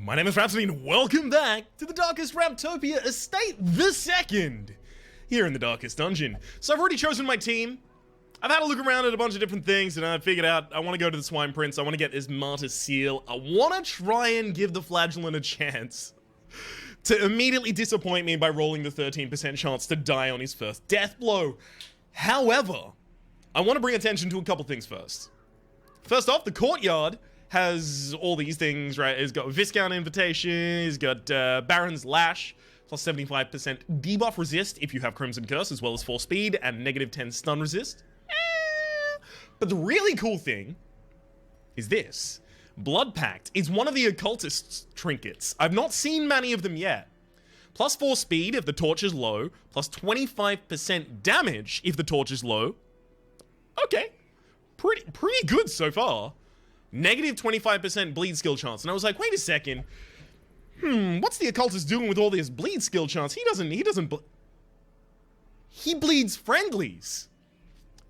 My name is Rhapsody and welcome back to the Darkest Raptopia Estate the Second, here in the Darkest Dungeon. So I've already chosen my team. I've had a look around at a bunch of different things and I figured out I want to go to the Swine Prince, I want to get this Martyr Seal, I want to try and give the Flagellant a chance to immediately disappoint me by rolling the 13% chance to die on his first death blow. However, I want to bring attention to a couple things first. First off, the Courtyard has all these things, right? It's got Viscount Invitation, it's got Baron's Lash, plus 75% debuff resist if you have Crimson Curse, as well as 4 speed, and negative 10 stun resist. But the really cool thing is this. Blood Pact is one of the occultist's trinkets. I've not seen many of them yet. Plus 4 speed if the torch is low, plus 25% damage if the torch is low. Okay, pretty good so far. Negative 25% bleed skill chance. And I was like, wait a second. What's the occultist doing with all this bleed skill chance? He bleeds friendlies.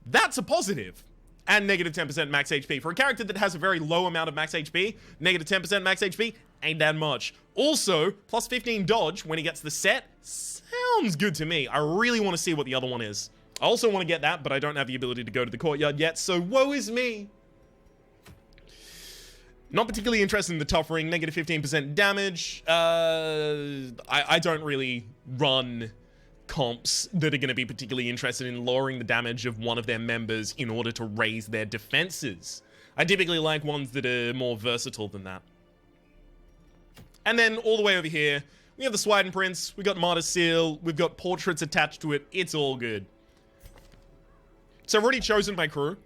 That's a positive. And negative 10% max HP. For a character that has a very low amount of max HP, negative 10% max HP ain't that much. Also, plus 15 dodge when he gets the set. Sounds good to me. I really want to see what the other one is. I also want to get that, but I don't have the ability to go to the Courtyard yet, so woe is me. Not particularly interested in the Tough Ring, negative 15% damage. I don't really run comps that are going to be particularly interested in lowering the damage of one of their members in order to raise their defenses. I typically like ones that are more versatile than that. And then all the way over here, we have the Swine Prince, we got Martyr Seal, we've got portraits attached to it, it's all good. So I've already chosen my crew.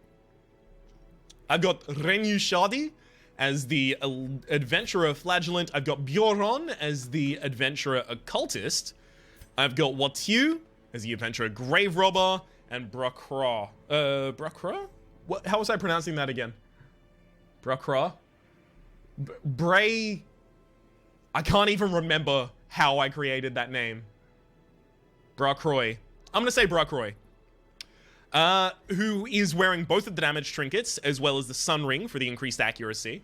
I've got Rhapsody as the Adventurer Flagellant. I've got Bjorn as the Adventurer Occultist. I've got Watu as the Adventurer Grave Robber, and Brakra. Brakra? What? How was I pronouncing that again? Brakra? Bray. I can't even remember how I created that name. Brakroy. I'm gonna say Brakroy. Who is wearing both of the damage trinkets, as well as the Sun Ring for the increased accuracy.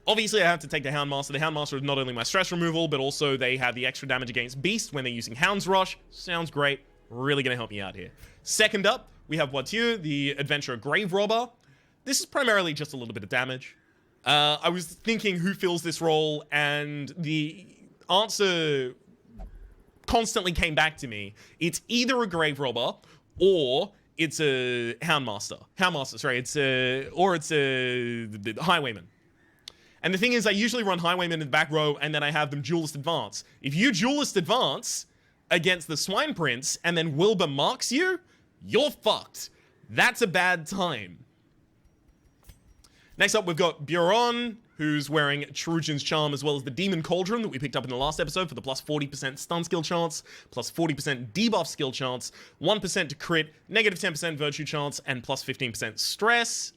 Obviously, I have to take the Houndmaster. The Houndmaster is not only my stress removal, but also they have the extra damage against Beast when they're using Hound's Rush. Sounds great. Really gonna help me out here. Second up, we have Watu, the Adventurer Grave Robber. This is primarily just a little bit of damage. I was thinking who fills this role, and the answer constantly came back to me. It's either a Grave Robber, or it's a Houndmaster. Sorry. It's a Highwayman. And the thing is, I usually run Highwayman in the back row, and then I have them Duelist Advance. If you Duelist Advance against the Swine Prince, and then Wilbur marks you, you're fucked. That's a bad time. Next up, we've got Bjorn, who's wearing Cheruchin's Charm, as well as the Demon Cauldron that we picked up in the last episode for the plus 40% stun skill chance, plus 40% debuff skill chance, 1% to crit, negative 10% virtue chance, and plus 15% stress.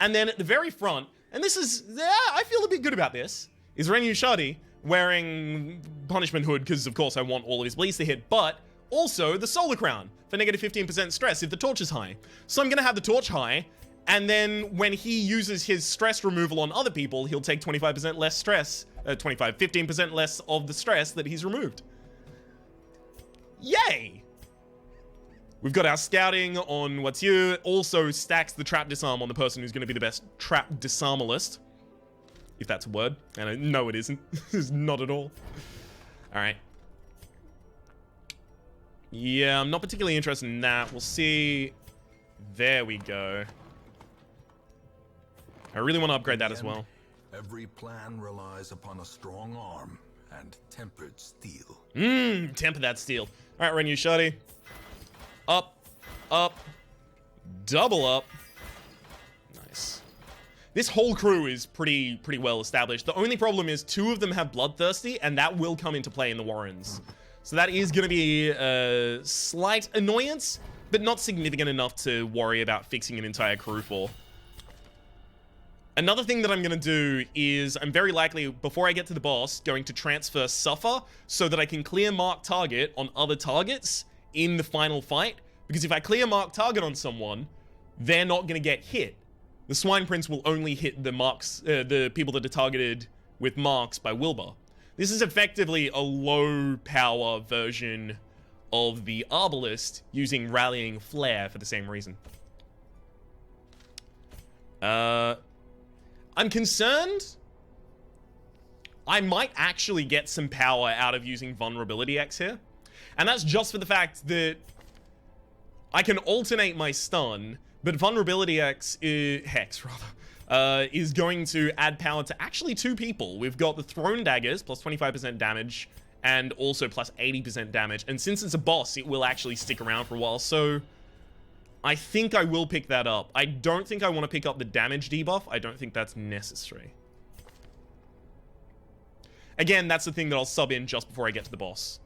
And then at the very front, and this is, I feel a bit good about this, is Rhapsody wearing Punishment Hood, because of course I want all of his bleeds to hit, but also the Solar Crown for negative 15% stress if the torch is high. So I'm gonna have the torch high, and then when he uses his stress removal on other people, he'll take 25% less stress, 15% less of the stress that he's removed. Yay! We've got our scouting on Watu, also stacks the trap disarm on the person who's going to be the best trap disarmalist. If that's a word. And no, it isn't. It's not at all. Alright. Yeah, I'm not particularly interested in that. We'll see. There we go. I really want to upgrade that as well. Every plan relies upon a strong arm and tempered steel. Temper that steel. Alright, Rhapsody. Up, up, double up. Nice. This whole crew is pretty well established. The only problem is 2 of them have Bloodthirsty, and that will come into play in the Warrens. So that is going to be a slight annoyance, but not significant enough to worry about fixing an entire crew for. Another thing that I'm going to do is, I'm very likely, before I get to the boss, going to transfer Suffer so that I can clear Mark Target on other targets in the final fight, because if I clear Mark Target on someone, they're not going to get hit. The Swine Prince will only hit the marks, the people that are targeted with Marks by Wilbur. This is effectively a low-power version of the Arbalist using Rallying Flare for the same reason. I'm concerned I might actually get some power out of using Vulnerability X here. And that's just for the fact that I can alternate my stun, but Vulnerability X, Hex rather, is going to add power to actually 2 people. We've got the Thrown Daggers, plus 25% damage, and also plus 80% damage. And since it's a boss, it will actually stick around for a while, so I think I will pick that up. I don't think I want to pick up the damage debuff. I don't think that's necessary. Again, that's the thing that I'll sub in just before I get to the boss.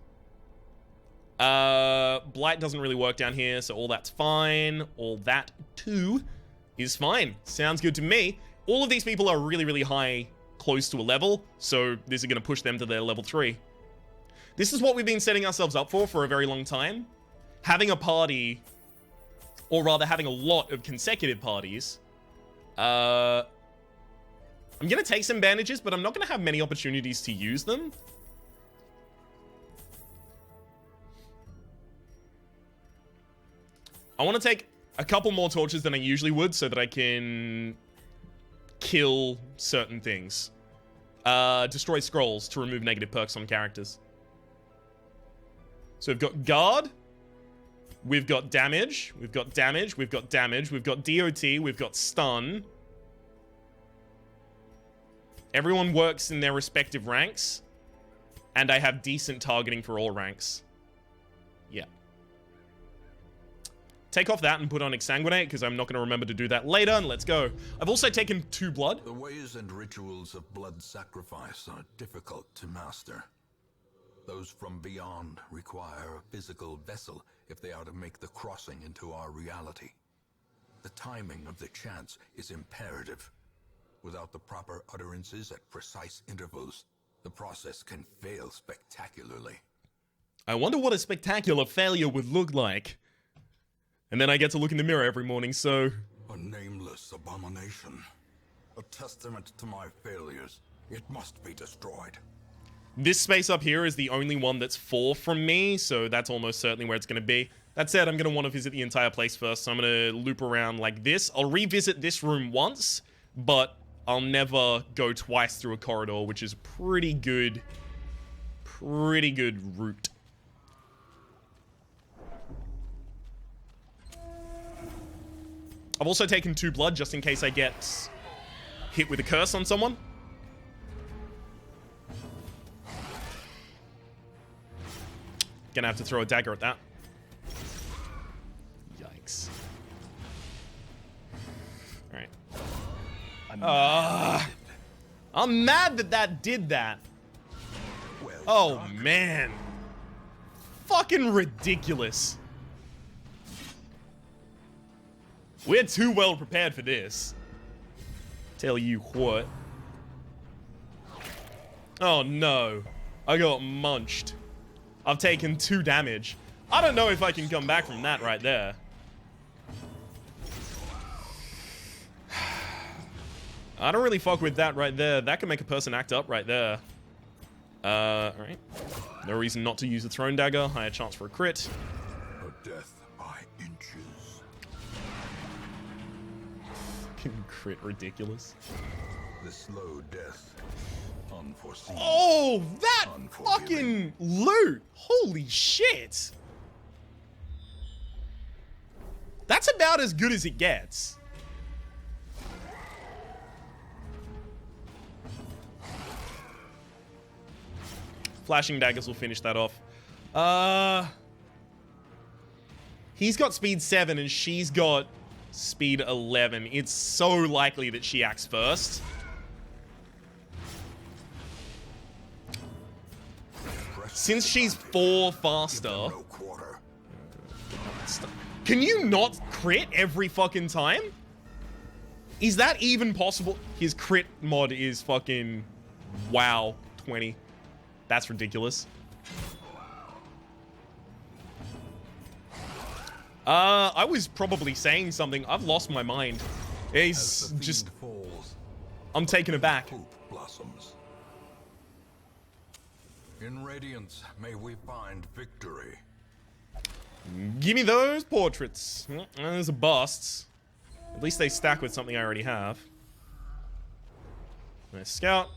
Blight doesn't really work down here, so all that's fine. All that, too, is fine. Sounds good to me. All of these people are really, really high, close to a level, so this is going to push them to their level 3. This is what we've been setting ourselves up for a very long time. Having a party, or rather having a lot of consecutive parties. I'm going to take some bandages, but I'm not going to have many opportunities to use them. I want to take a couple more torches than I usually would so that I can kill certain things. Destroy scrolls to remove negative perks on characters. So we've got guard. We've got damage. We've got damage. We've got damage. We've got DOT. We've got stun. Everyone works in their respective ranks. And I have decent targeting for all ranks. Yeah. Take off that and put on Exsanguinate, because I'm not going to remember to do that later, and let's go. I've also taken 2 blood. The ways and rituals of blood sacrifice are difficult to master. Those from beyond require a physical vessel if they are to make the crossing into our reality. The timing of the chants is imperative. Without the proper utterances at precise intervals, the process can fail spectacularly. I wonder what a spectacular failure would look like. And then I get to look in the mirror every morning, so... A nameless abomination. A testament to my failures. It must be destroyed. This space up here is the only one that's 4 from me, so that's almost certainly where it's going to be. That said, I'm going to want to visit the entire place first, so I'm going to loop around like this. I'll revisit this room once, but I'll never go twice through a corridor, which is pretty good route. I've also taken 2 blood just in case I get hit with a curse on someone. Gonna have to throw a dagger at that. Yikes. Alright. I'm mad that that did that. Oh, man. Fucking ridiculous. We're too well prepared for this. Tell you what. Oh, no. I got munched. I've taken 2 damage. I don't know if I can come back from that right there. I don't really fuck with that right there. That can make a person act up right there. Alright. No reason not to use the Thrown Dagger. Higher chance for a crit. A death by inches. Fucking crit ridiculous. The slow death. Unforeseen. Oh, that fucking loot! Holy shit! That's about as good as it gets. Flashing daggers will finish that off. He's got speed 7 and she's got speed 11. It's so likely that she acts first. Since she's 4 faster... Can you not crit every fucking time? Is that even possible? His crit mod is fucking... Wow, 20. That's ridiculous. I was probably saying something. I've lost my mind. He's just... I'm taken aback. Hope blossoms. In Radiance, may we find victory. Give me those portraits. Those are busts. At least they stack with something I already have. Nice scout.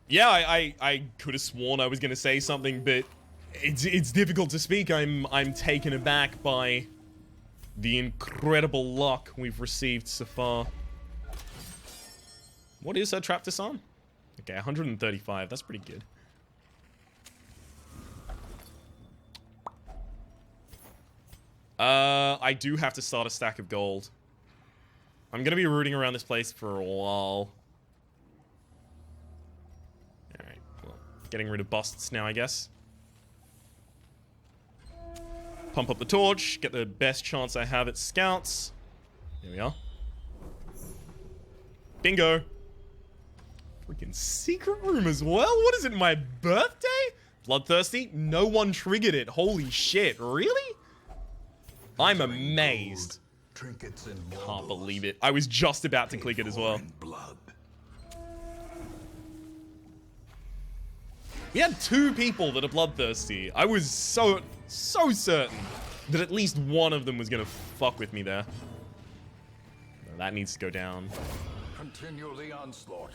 Yeah, I could have sworn I was gonna say something, but it's difficult to speak. I'm taken aback by the incredible luck we've received so far. What is her trap disarm? Okay, 135. That's pretty good. I do have to start a stack of gold. I'm gonna be rooting around this place for a while. Alright, well, getting rid of busts now, I guess. Pump up the torch, get the best chance I have at scouts. Here we are. Bingo! Freaking secret room as well? What is it, my birthday? Bloodthirsty? No one triggered it. Holy shit, really? I'm amazed. Trinkets and Can't believe it. I was just about to click it as well. Blood. We had 2 people that are bloodthirsty. I was so certain that at least one of them was gonna fuck with me there. No, that needs to go down. Continue the onslaught.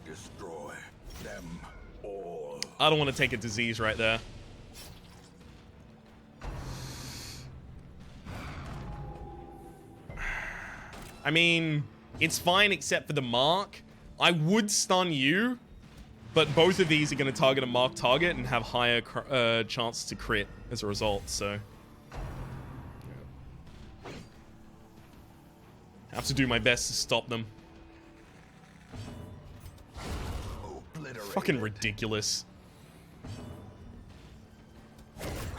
Destroy them all. I don't want to take a disease right there. I mean, it's fine except for the mark. I would stun you, but both of these are going to target a marked target and have higher chance to crit as a result, so... have to do my best to stop them. Fucking ridiculous.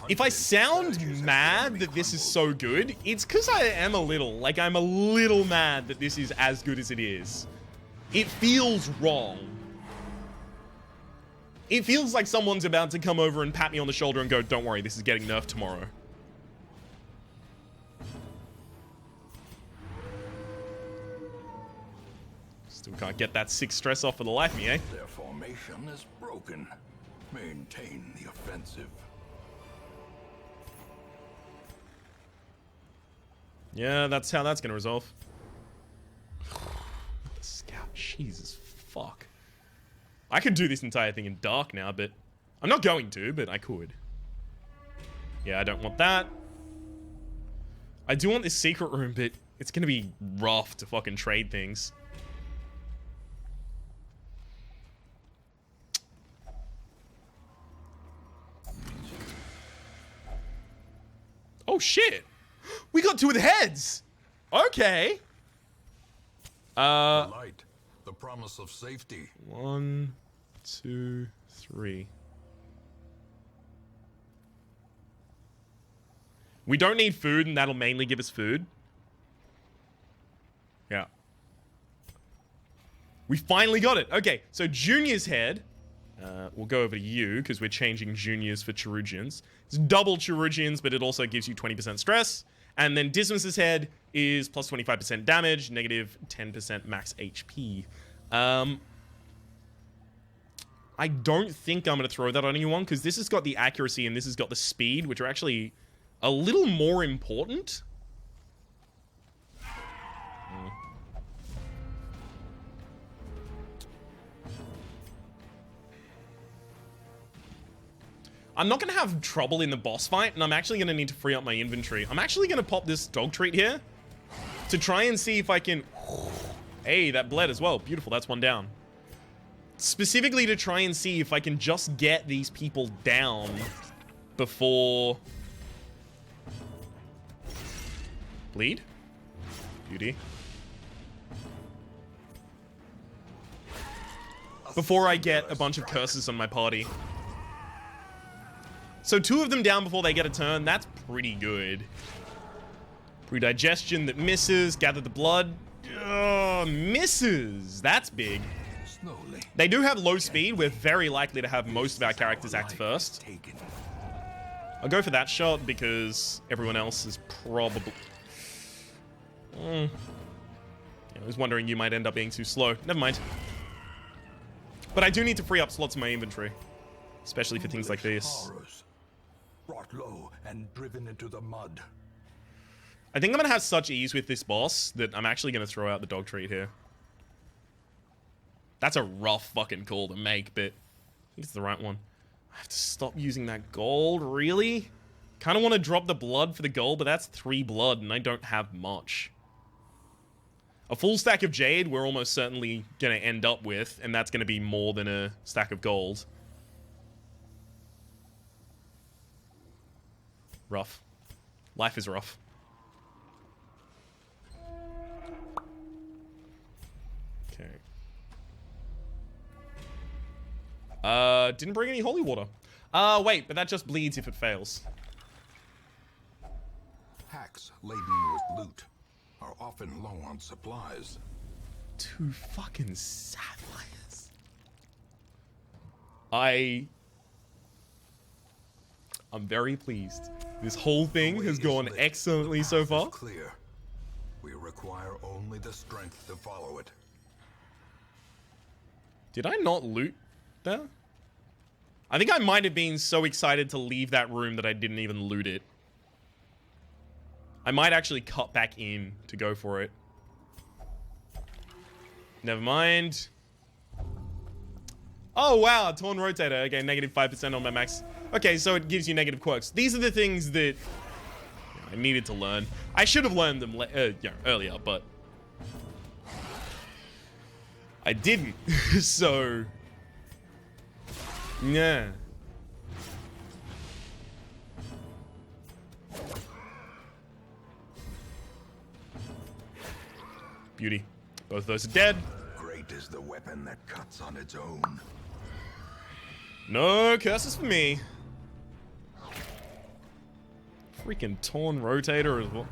If I sound mad that this is so good, it's because I am a little. Like, I'm a little mad that this is as good as it is. It feels wrong. It feels like someone's about to come over and pat me on the shoulder and go, don't worry, this is getting nerfed tomorrow. Still can't get that 6 stress off for the life of me, eh? Their formation is broken. Maintain the offensive. Yeah, that's how that's gonna resolve. Scout, Jesus fuck. I could do this entire thing in dark now, but I'm not going to, but I could. Yeah, I don't want that. I do want this secret room, but it's gonna be rough to fucking trade things. Oh shit! We got 2 of the heads! Okay! Light, the promise of safety. 1, 2, 3. We don't need food, and that'll mainly give us food. Yeah. We finally got it! Okay, so Junior's head. We'll go over to you, because we're changing Juniors for Cherugians. It's double Cherugians, but it also gives you 20% stress. And then Dismas's head is plus 25% damage, negative 10% max HP. I don't think I'm going to throw that on anyone, because this has got the accuracy and this has got the speed, which are actually a little more important. I'm not going to have trouble in the boss fight, and I'm actually going to need to free up my inventory. I'm actually going to pop this dog treat here to try and see if I can... Hey, that bled as well. Beautiful, that's 1 down. Specifically to try and see if I can just get these people down before... Bleed? Beauty. Before I get a bunch of curses on my party. So 2 of them down before they get a turn, that's pretty good. Predigestion that misses, gather the blood. Misses! That's big. Slowly. They do have low speed, we're very likely to have most of our characters act first. I'll go for that shot because everyone else is probably... Yeah, I was wondering you might end up being too slow. Never mind. But I do need to free up slots in my inventory. Especially for things like this. Horrors, brought low and driven into the mud. I think I'm going to have such ease with this boss that I'm actually going to throw out the dog treat here. That's a rough fucking call to make, but I think it's the right one. I have to stop using that gold, really? Kind of want to drop the blood for the gold, but that's 3 blood, and I don't have much. A full stack of jade we're almost certainly going to end up with, and that's going to be more than a stack of gold. Rough. Life is rough. Okay. Didn't bring any holy water. Wait, but that just bleeds if it fails. Hacks laden with loot are often low on supplies. 2 fucking sapphires. I'm very pleased. This whole thing has gone excellently so far. Clear. We require only the strength to follow it. Did I not loot there? I think I might have been so excited to leave that room that I didn't even loot it. I might actually cut back in to go for it. Never mind. Oh, wow, torn rotator. Okay, negative 5% on my max. Okay, so it gives you negative quirks. These are the things that I needed to learn. I should have learned them earlier, but I didn't. So, yeah. Beauty. Both of those are dead. Great is the weapon that cuts on its own. No curses for me. Freaking torn rotator as well.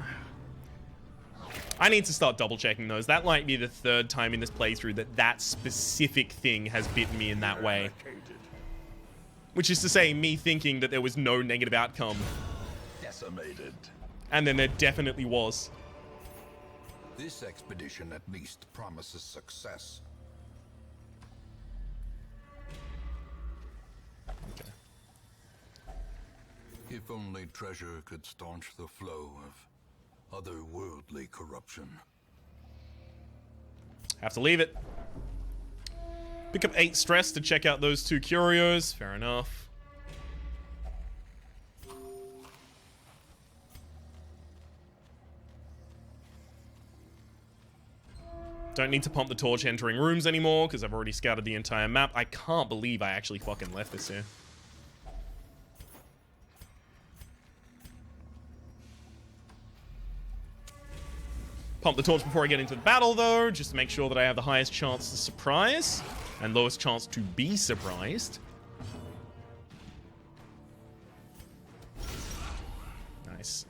I need to start double checking those. That might be the 3rd time in this playthrough that that specific thing has bitten me in that way. Which is to say, me thinking that there was no negative outcome. Decimated. And then there definitely was. This expedition at least promises success. Okay. If only treasure could staunch the flow of otherworldly corruption. Have to leave it. Pick up 8 stress to check out those 2 curios. Fair enough. Don't need to pump the torch entering rooms anymore because I've already scouted the entire map. I can't believe I actually fucking left this here. Pump the torch before I get into the battle, though, just to make sure that I have the highest chance to surprise and lowest chance to be surprised. Nice.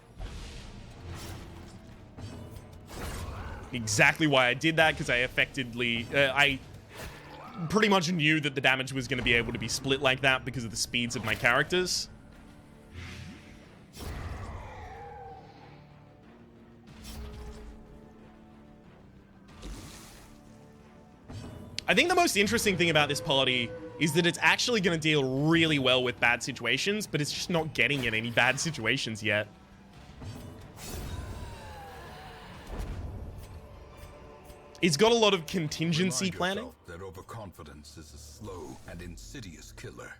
Exactly why I did that, because I effectively... I pretty much knew that the damage was going to be able to be split like that because of the speeds of my characters. I think the most interesting thing about this party is that it's actually going to deal really well with bad situations, but it's just not getting in any bad situations yet. It's got a lot of contingency planning. That overconfidence is a slow and insidious killer.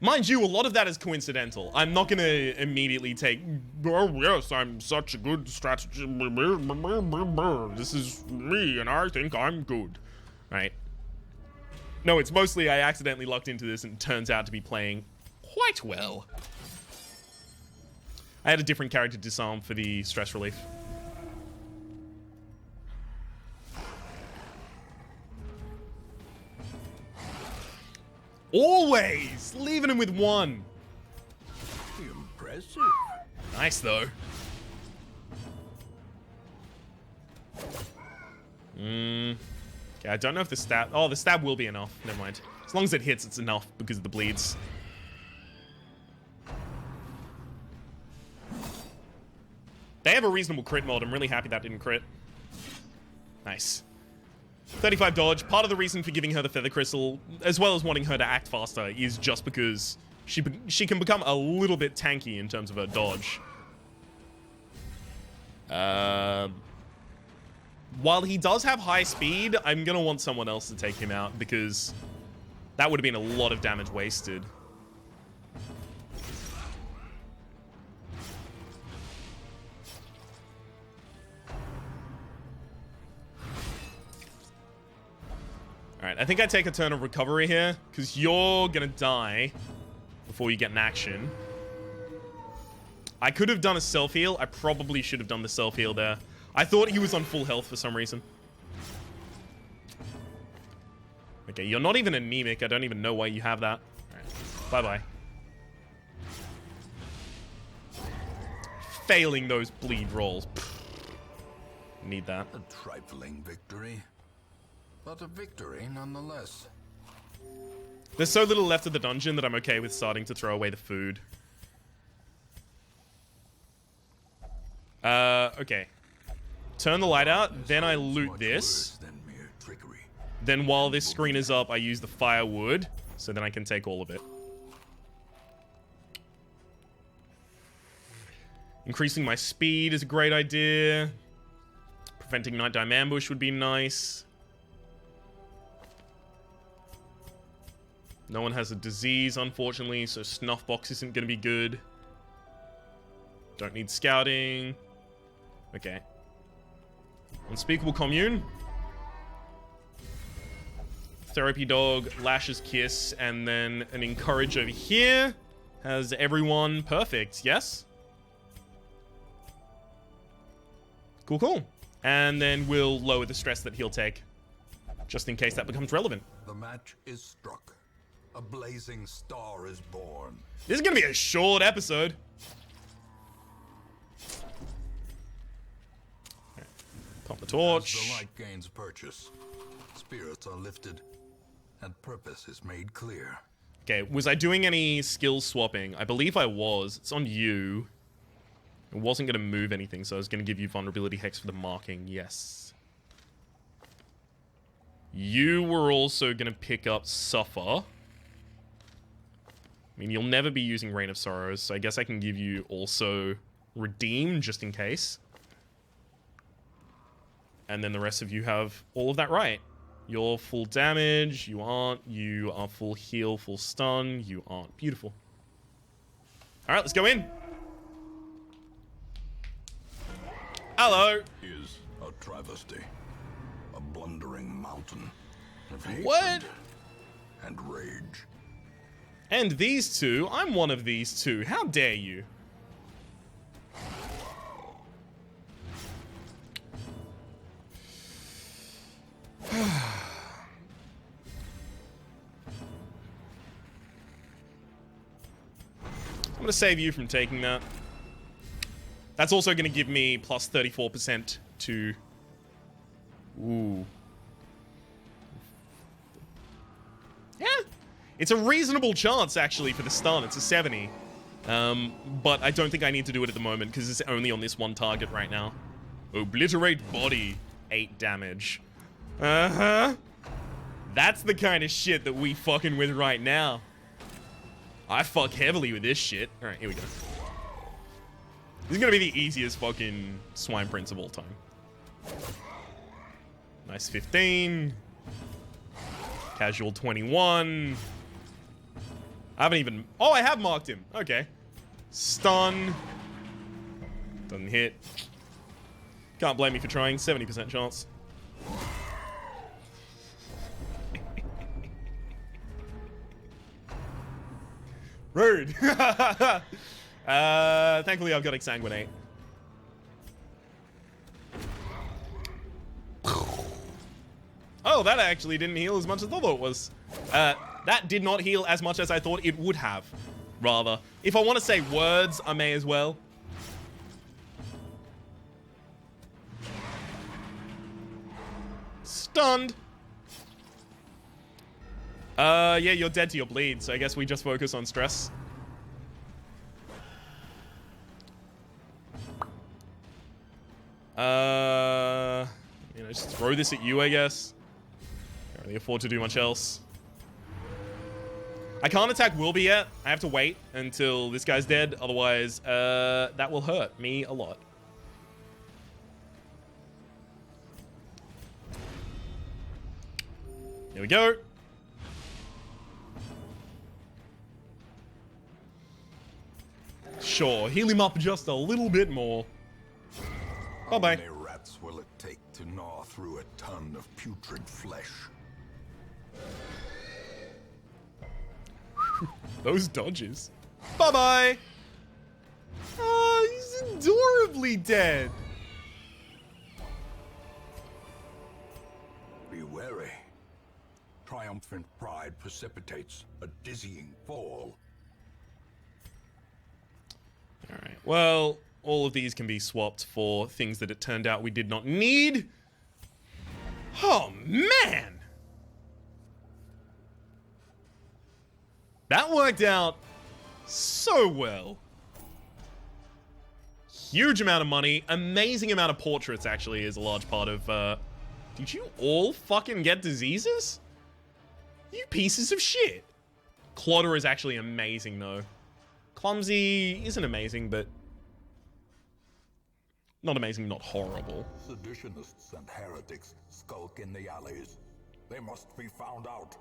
Mind you, a lot of that is coincidental. I'm not going to immediately take, oh yes, I'm such a good strategy. This is me and I think I'm good. Right? No, it's mostly I accidentally lucked into this and it turns out to be playing quite well. I had a different character disarm for the stress relief. Always! Leaving him with 1. Impressive. Nice, though. Okay, I don't know if the stab... Oh, the stab will be enough. Never mind. As long as it hits, it's enough because of the bleeds. They have a reasonable crit mod. I'm really happy that didn't crit. Nice. 35 dodge. Part of the reason for giving her the feather crystal, as well as wanting her to act faster, is just because she can become a little bit tanky in terms of her dodge. While he does have high speed, I'm gonna want someone else to take him out because that would have been a lot of damage wasted. Alright, I think I take a turn of recovery here, because you're gonna die before you get an action. I could have done a self-heal. I probably should have done the self-heal there. I thought he was on full health for some reason. Okay, you're not even anemic. I don't even know why you have that. Alright, bye-bye. Failing those bleed rolls. Need that. A trifling victory. But a victory nonetheless. There's so little left of the dungeon that I'm okay with starting to throw away the food. Okay. Turn the light out, then I loot this. Then while this screen is up, I use the firewood, so then I can take all of it. Increasing my speed is a great idea. Preventing nighttime ambush would be nice. No one has a disease, unfortunately, so snuff box isn't going to be good. Don't need scouting. Okay. Unspeakable commune. Therapy dog, Lash's kiss, and then an encourage over here. Has everyone perfect, yes? Cool, cool. And then we'll lower the stress that he'll take, just in case that becomes relevant. The match is struck. A blazing star is born. This is gonna be a short episode. Right. Pump the torch. As the light gains purchase, spirits are lifted, and purpose is made clear. Okay, was I doing any skill swapping? I believe I was. It's on you. It wasn't gonna move anything, so I was gonna give you vulnerability hex for the marking. Yes. You were also gonna pick up Suffer. I mean, you'll never be using Reign of Sorrows, so I guess I can give you also Redeem, just in case. And then the rest of you have all of that right. You're full damage, you aren't. You are full heal, full stun, you aren't. Beautiful. Alright, let's go in. Hello. Is a travesty. A blundering mountain of hatred What? and rage. And these two, I'm one of these two. How dare you? I'm gonna save you from taking that. That's also gonna give me plus 34% to... Ooh. Yeah. It's a reasonable chance, actually, for the stun. It's a 70. But I don't think I need to do it at the moment, because it's only on this one target right now. Obliterate body. 8 damage. Uh-huh. That's the kind of shit that we fucking with right now. I fuck heavily with this shit. Alright, here we go. This is gonna be the easiest fucking Swine Prince of all time. Nice 15. Casual 21. I haven't even... Oh, I have marked him. Okay. Stun. Doesn't hit. Can't blame me for trying. 70% chance. Rude. Thankfully, I've got Exsanguinate. Oh, that actually didn't heal as much as I thought it was. That did not heal as much as I thought it would have, rather. If I want to say words, I may as well. Stunned. Yeah, you're dead to your bleed, so I guess we just focus on stress. Just throw this at you, I guess. Can't really afford to do much else. I can't attack Wilby yet. I have to wait until this guy's dead. Otherwise, that will hurt me a lot. Here we go. Sure, heal him up just a little bit more. Bye-bye. How many rats will it take to gnaw through a ton of putrid flesh? Those dodges. Bye-bye. Oh, he's adorably dead. Be wary. Triumphant pride precipitates a dizzying fall. Alright, well, all of these can be swapped for things that it turned out we did not need. Oh, man! That worked out so well. Huge amount of money. Amazing amount of portraits, actually, is a large part of, Did you all fucking get diseases? You pieces of shit. Clodder is actually amazing, though. Clumsy isn't amazing, but... Not amazing, not horrible. Seditionists and heretics skulk in the alleys. They must be found out.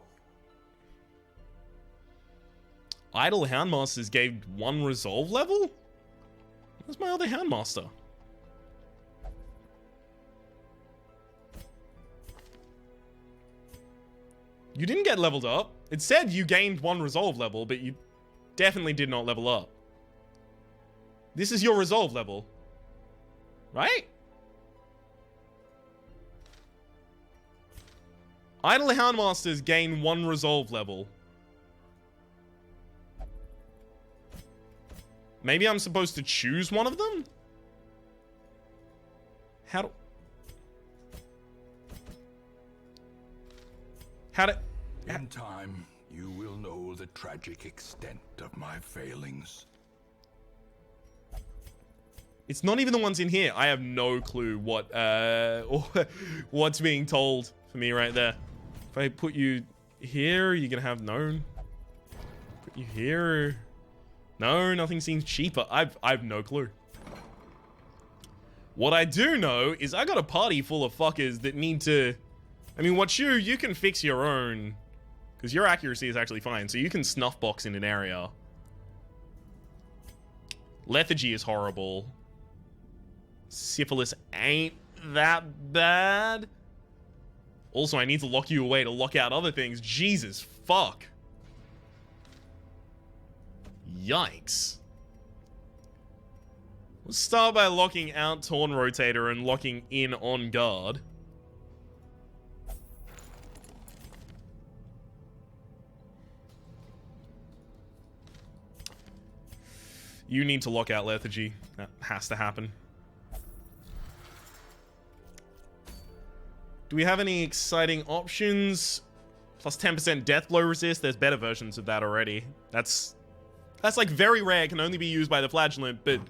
Idle Houndmasters gave 1 resolve level? Where's my other Houndmaster? You didn't get leveled up. It said you gained 1 resolve level, but you definitely did not level up. This is your resolve level. Right? Idle Houndmasters gain 1 resolve level. Maybe I'm supposed to choose one of them? How do... In time, you will know the tragic extent of my failings. It's not even the ones in here. I have no clue what, what's being told for me right there. If I put you here, you're gonna have known. Put you here. No, nothing seems cheaper. I've no clue. What I do know is I got a party full of fuckers that need to... I mean, you can fix your own, because your accuracy is actually fine, so you can snuff box in an area. Lethargy is horrible. Syphilis ain't that bad. Also, I need to lock you away to lock out other things. Jesus fuck. Yikes. Let's start by locking out Torn Rotator and locking in On Guard. You need to lock out Lethargy. That has to happen. Do we have any exciting options? Plus 10% death blow resist. There's better versions of that already. That's like very rare. Can only be used by the Flagellant, but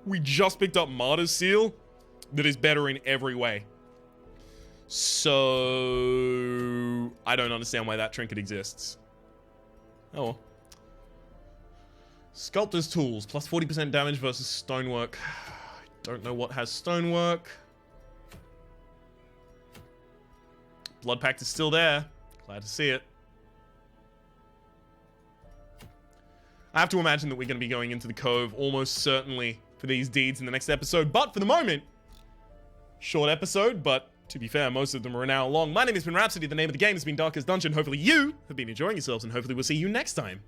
we just picked up Martyr's Seal that is better in every way. So I don't understand why that trinket exists. Oh well. Sculptor's Tools, plus 40% damage versus Stonework. I don't know what has Stonework. Blood Pact is still there. Glad to see it. I have to imagine that we're going to be going into the Cove almost certainly for these deeds in the next episode. But for the moment, short episode, but to be fair, most of them are an hour long. My name has been Rhapsody. The name of the game has been Darkest Dungeon. Hopefully you have been enjoying yourselves, and hopefully we'll see you next time.